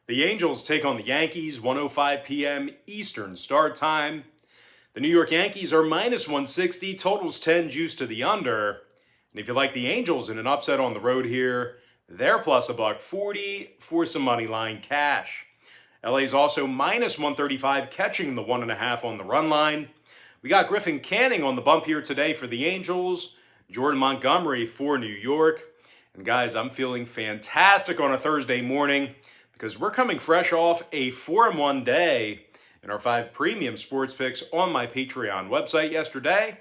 The Angels take on the Yankees, 1:05 p.m. Eastern start time. The New York Yankees are minus 160, totals 10, juice to the under. And if you like the Angels in an upset on the road here, they're plus $1.40 for some money line cash. LA's also minus 135, catching the 1.5 on the run line. We got Griffin Canning on the bump here today for the Angels, Jordan Montgomery for New York. And guys, I'm feeling fantastic on a Thursday morning because we're coming fresh off a 4-1 day in our 5 premium sports picks on my Patreon website yesterday.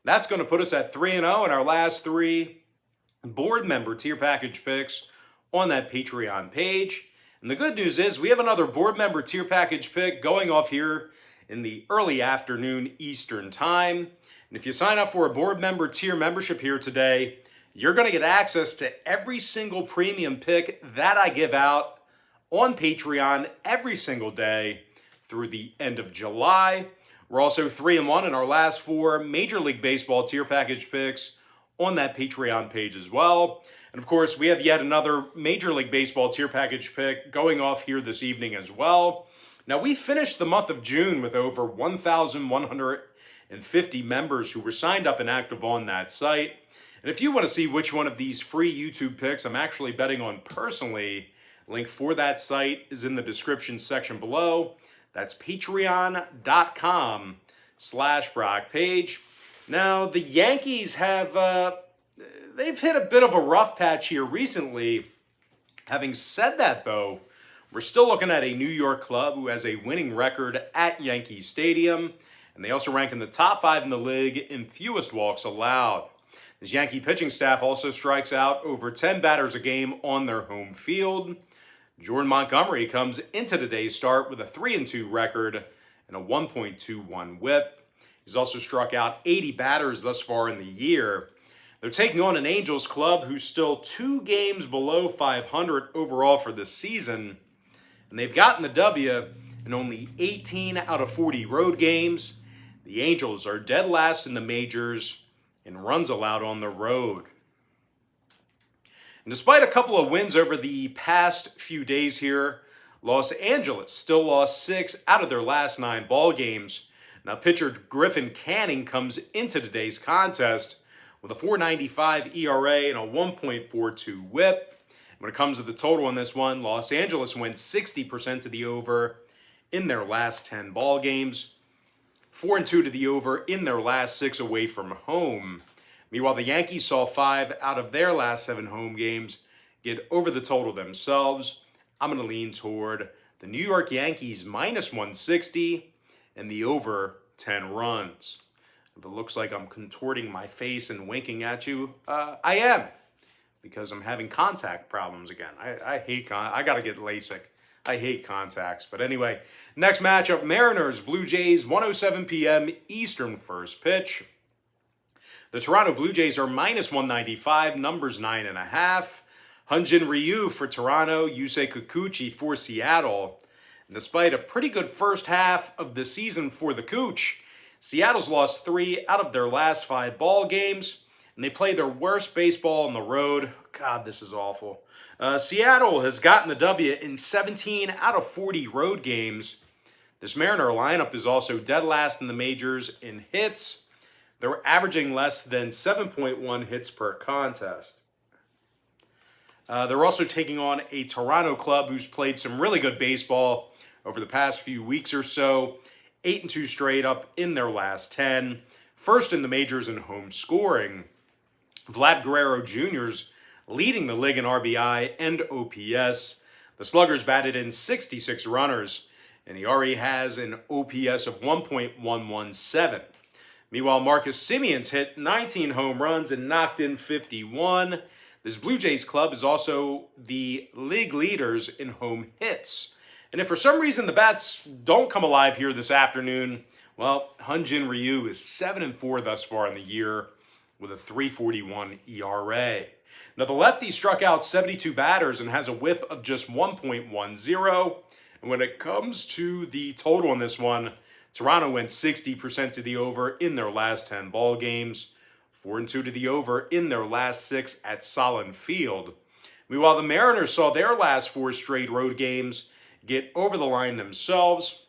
That's going to put us at 3-0 in our last 3 board member tier package picks on that Patreon page. And the good news is we have another board member tier package pick going off here in the early afternoon Eastern time. And if you sign up for a board member tier membership here today, you're going to get access to every single premium pick that I give out on Patreon every single day through the end of July. We're also 3-1 in our last 4 Major League Baseball tier package picks on that Patreon page as well. And of course, we have yet another Major League Baseball tier package pick going off here this evening as well. Now, we finished the month of June with over 1,150 members who were signed up and active on that site. And if you want to see which one of these free YouTube picks I'm actually betting on personally, link for that site is in the description section below. That's patreon.com/BrockPage. Now, the Yankees have, they've hit a bit of a rough patch here recently. Having said that, though, we're still looking at a New York club who has a winning record at Yankee Stadium, and they also rank in the top 5 in the league in fewest walks allowed. This Yankee pitching staff also strikes out over 10 batters a game on their home field. Jordan Montgomery comes into today's start with a 3-2 record and a 1.21 whip. He's also struck out 80 batters thus far in the year. They're taking on an Angels club who's still 2 games below 500 overall for this season. And they've gotten the W in only 18 out of 40 road games. The Angels are dead last in the majors in runs allowed on the road. And despite a couple of wins over the past few days here, Los Angeles still lost 6 out of their last 9 ball games. Now, pitcher Griffin Canning comes into today's contest with a 4.95 ERA and a 1.42 whip. When it comes to the total in this one, Los Angeles went 60% to the over in their last 10 ball games, 4-2 to the over in their last 6 away from home. Meanwhile, the Yankees saw 5 out of their last 7 home games get over the total themselves. I'm going to lean toward the New York Yankees minus 160 and the over 10 runs. If it looks like I'm contorting my face and winking at you, I am, because I'm having contact problems again. I got to get LASIK. I hate contacts. But anyway, next matchup, Mariners, Blue Jays, 1:07 p.m. Eastern first pitch. The Toronto Blue Jays are minus 195, numbers 9.5. Hyun-Jin Ryu for Toronto, Yusei Kikuchi for Seattle. And despite a pretty good first half of the season for the Cooch, Seattle's lost 3 out of their last 5 ball games, and they play their worst baseball on the road. God, this is awful. Seattle has gotten the W in 17 out of 40 road games. This Mariner lineup is also dead last in the majors in hits. They're averaging less than 7.1 hits per contest. They're also taking on a Toronto club who's played some really good baseball over the past few weeks or so. 8-2 straight up in their last 10. First in the majors in home scoring. Vlad Guerrero Jr.'s leading the league in RBI and OPS. The Sluggers batted in 66 runners, and he already has an OPS of 1.117. Meanwhile, Marcus Semion's hit 19 home runs and knocked in 51. This Blue Jays club is also the league leaders in home hits. And if for some reason the bats don't come alive here this afternoon, well, Hyun-Jin Ryu is 7-4 thus far in the year with a 3.41 ERA. Now, the lefty struck out 72 batters and has a whip of just 1.10. And when it comes to the total in this one, Toronto went 60% to the over in their last 10 ball games, 4-2 to the over in their last 6 at Solon Field. Meanwhile, the Mariners saw their last 4 straight road games get over the line themselves.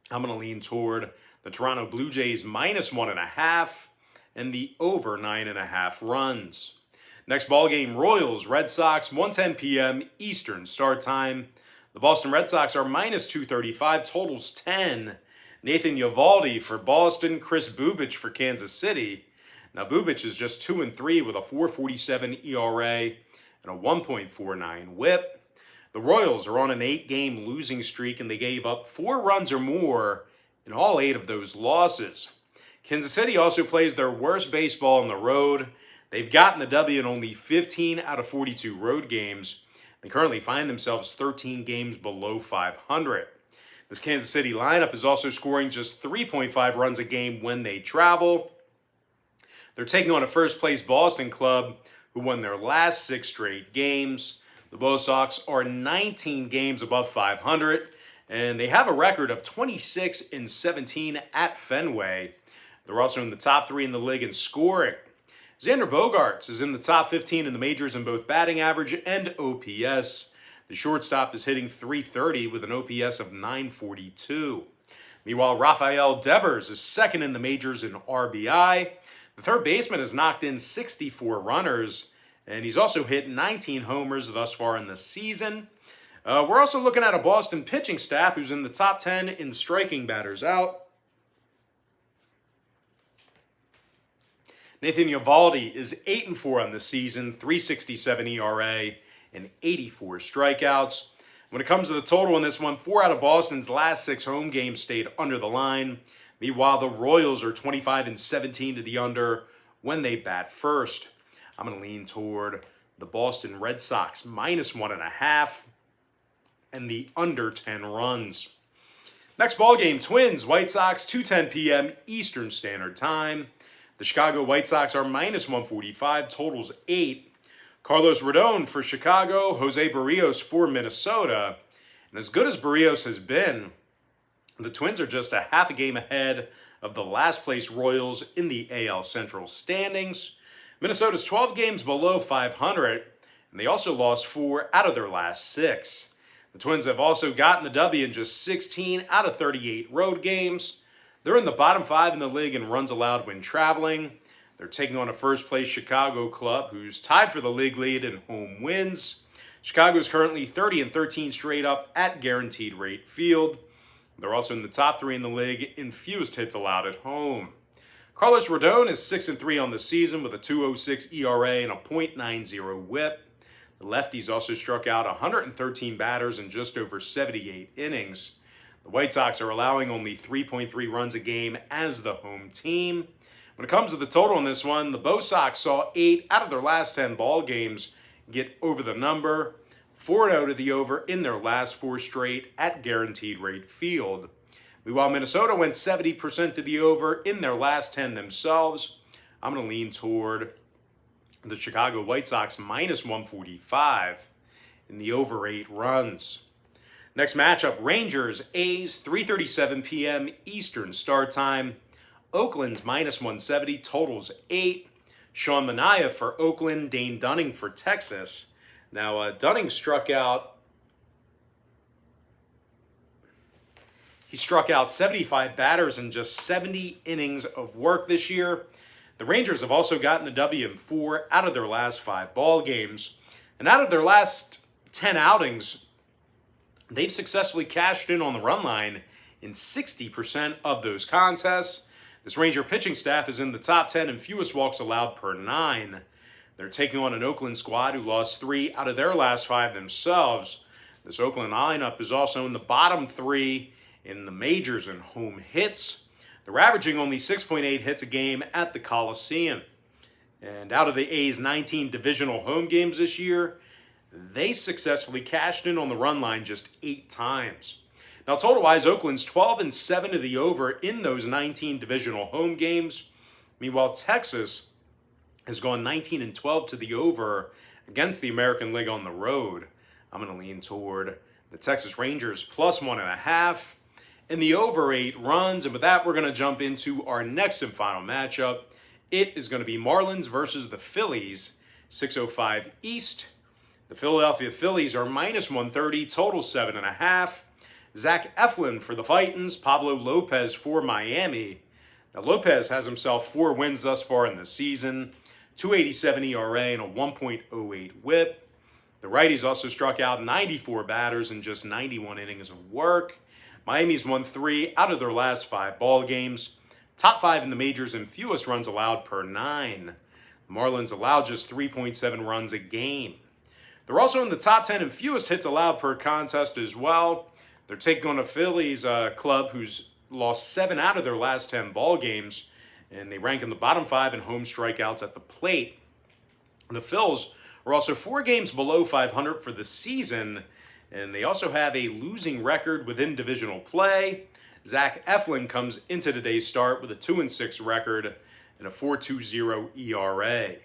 I'm going to lean toward the Toronto Blue Jays -1.5 and the over 9.5 runs. Next ball game, Royals, Red Sox, 1:10 p.m. Eastern start time. The Boston Red Sox are -235, totals 10. Nathan Eovaldi for Boston, Chris Bubic for Kansas City. Now Bubic is just 2-3 with a 4.47 ERA and a 1.49 WHIP. The Royals are on an 8-game losing streak, and they gave up 4 runs or more in all 8 of those losses. Kansas City also plays their worst baseball on the road. They've gotten the W in only 15 out of 42 road games. They currently find themselves 13 games below 500. This Kansas City lineup is also scoring just 3.5 runs a game when they travel. They're taking on a first-place Boston club who won their last 6 straight games. The Bo Sox are 19 games above 500, and they have a record of 26-17 at Fenway. They're also in the top 3 in the league in scoring. Xander Bogaerts is in the top 15 in the majors in both batting average and OPS. The shortstop is hitting .330 with an OPS of .942. Meanwhile, Rafael Devers is second in the majors in RBI. The third baseman has knocked in 64 runners, and he's also hit 19 homers thus far in the season. We're also looking at a Boston pitching staff who's in the top 10 in striking batters out. Nathan Eovaldi is 8-4 on the season, 3.67 ERA, and 84 strikeouts. When it comes to the total in this one, 4 out of Boston's last 6 home games stayed under the line. Meanwhile, the Royals are 25-17 to the under when they bat first. I'm going to lean toward the Boston Red Sox -1.5 and the under 10 runs. Next ball game, Twins, White Sox, 2:10 p.m. Eastern Standard Time. The Chicago White Sox are -145, totals 8. Carlos Rodon for Chicago, Jose Barrios for Minnesota. And as good as Barrios has been, the Twins are just a half a game ahead of the last place Royals in the AL Central standings. Minnesota's 12 games below 500, and they also lost 4 out of their last 6. The Twins have also gotten the W in just 16 out of 38 road games. They're in the bottom 5 in the league in runs allowed when traveling. They're taking on a first-place Chicago club who's tied for the league lead in home wins. Chicago is currently 30-13 straight up at Guaranteed Rate Field. They're also in the top 3 in the league in fewest hits allowed at home. Carlos Rodon is 6-3 on the season with a 2.06 ERA and a .90 WHIP. The lefties also struck out 113 batters in just over 78 innings. The White Sox are allowing only 3.3 runs a game as the home team. When it comes to the total in this one, the Bo Sox saw 8 out of their last 10 ball games get over the number, 4-0 to the over in their last 4 straight at Guaranteed Rate Field. Meanwhile, Minnesota went 70% to the over in their last 10 themselves. I'm going to lean toward the Chicago White Sox -145 in the over 8 runs. Next matchup, Rangers, A's, 3:37 p.m. Eastern start time. Oakland's -170, totals 8. Sean Manaea for Oakland, Dane Dunning for Texas. Now, Dunning struck out 75 batters in just 70 innings of work this year. The Rangers have also gotten the W in 4 out of their last 5 ball games. And out of their last 10 outings, they've successfully cashed in on the run line in 60% of those contests. This Ranger pitching staff is in the top 10 in fewest walks allowed per 9. They're taking on an Oakland squad who lost 3 out of their last 5 themselves. This Oakland lineup is also in the bottom 3 in the majors in home hits. They're averaging only 6.8 hits a game at the Coliseum. And out of the A's 19 divisional home games this year, they successfully cashed in on the run line just 8 times. Now, total-wise, Oakland's 12-7 to the over in those 19 divisional home games. Meanwhile, Texas has gone 19-12 to the over against the American League on the road. I'm going to lean toward the Texas Rangers +1.5 and the over 8 runs. And with that, we're going to jump into our next and final matchup. It is going to be Marlins versus the Phillies, 6:05 East. The Philadelphia Phillies are -130, total 7.5. Zach Eflin for the Titans, Pablo Lopez for Miami. Now, Lopez has himself 4 wins thus far in the season, 2.87 ERA and a 1.08 whip. The righties also struck out 94 batters in just 91 innings of work. Miami's won 3 out of their last 5 ball games, top 5 in the majors in fewest runs allowed per 9. The Marlins allowed just 3.7 runs a game. They're also in the top 10 in fewest hits allowed per contest as well. They're taking on a Phillies club who's lost 7 out of their last 10 ball games, and they rank in the bottom 5 in home strikeouts at the plate. The Phils are also 4 games below 500 for the season, and they also have a losing record within divisional play. Zach Eflin comes into today's start with a 2-6 record and a 4.20 ERA.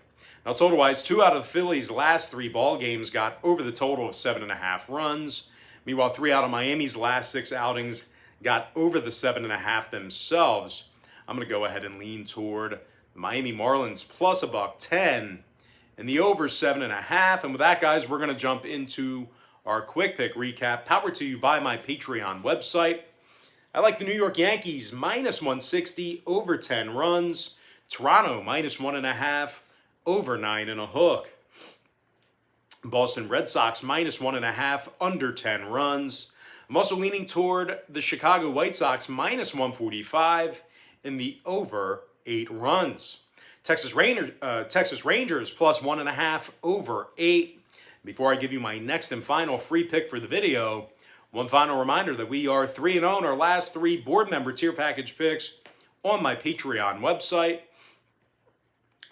Now, total-wise, 2 out of the Phillies' last 3 ball games got over the total of 7.5 runs. Meanwhile, 3 out of Miami's last 6 outings got over the 7.5 themselves. I'm going to go ahead and lean toward the Miami Marlins plus $1.10 and the over 7.5. And with that, guys, we're going to jump into our quick pick recap, powered to you by my Patreon website. I like the New York Yankees minus 160 over 10 runs. Toronto minus 1.5 over 9 1/2. Boston Red Sox minus 1.5 under 10 runs. I'm also leaning toward the Chicago White Sox minus 145 in the over 8 runs. Texas Rangers plus 1.5 over 8. Before I give you my next and final free pick for the video, one final reminder that we are 3-0 in our last 3 board member tier package picks on my Patreon website.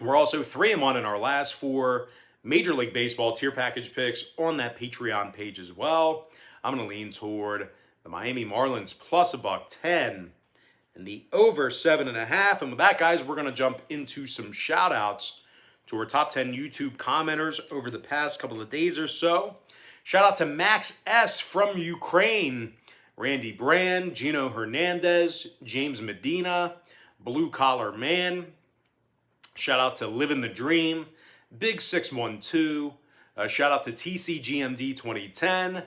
We're also 3-1 in our last 4 Major League Baseball tier package picks on that Patreon page as well. I'm going to lean toward the Miami Marlins plus $1.10 and the over 7.5. And with that, guys, we're going to jump into some shout outs to our top 10 YouTube commenters over the past couple of days or so. Shout out to Max S. from Ukraine, Randy Brand, Gino Hernandez, James Medina, Blue Collar Man. Shout out to Living the Dream, Big 612. Shout out to TCGMD 2010.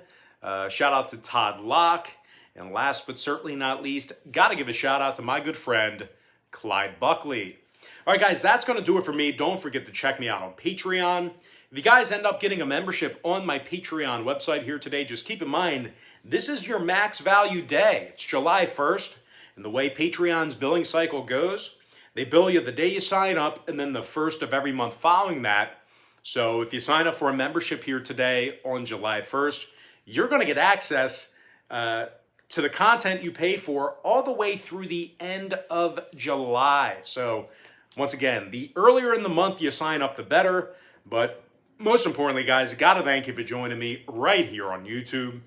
Shout out to Todd Locke. And last but certainly not least, got to give a shout out to my good friend, Clyde Buckley. All right, guys, that's going to do it for me. Don't forget to check me out on Patreon. If you guys end up getting a membership on my Patreon website here today, just keep in mind, this is your max value day. It's July 1st, and the way Patreon's billing cycle goes, they bill you the day you sign up and then the first of every month following that. So if you sign up for a membership here today on July 1st, you're going to get access to the content you pay for all the way through the end of July. So once again, the earlier in the month you sign up, the better. But most importantly, guys, got to thank you for joining me right here on YouTube.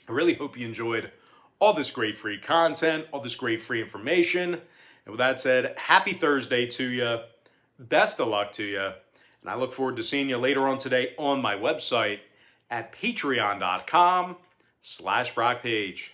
I really hope you enjoyed all this great free content, all this great free information. And with that said, happy Thursday to you. Best of luck to you. And I look forward to seeing you later on today on my website at patreon.com/BrockPage.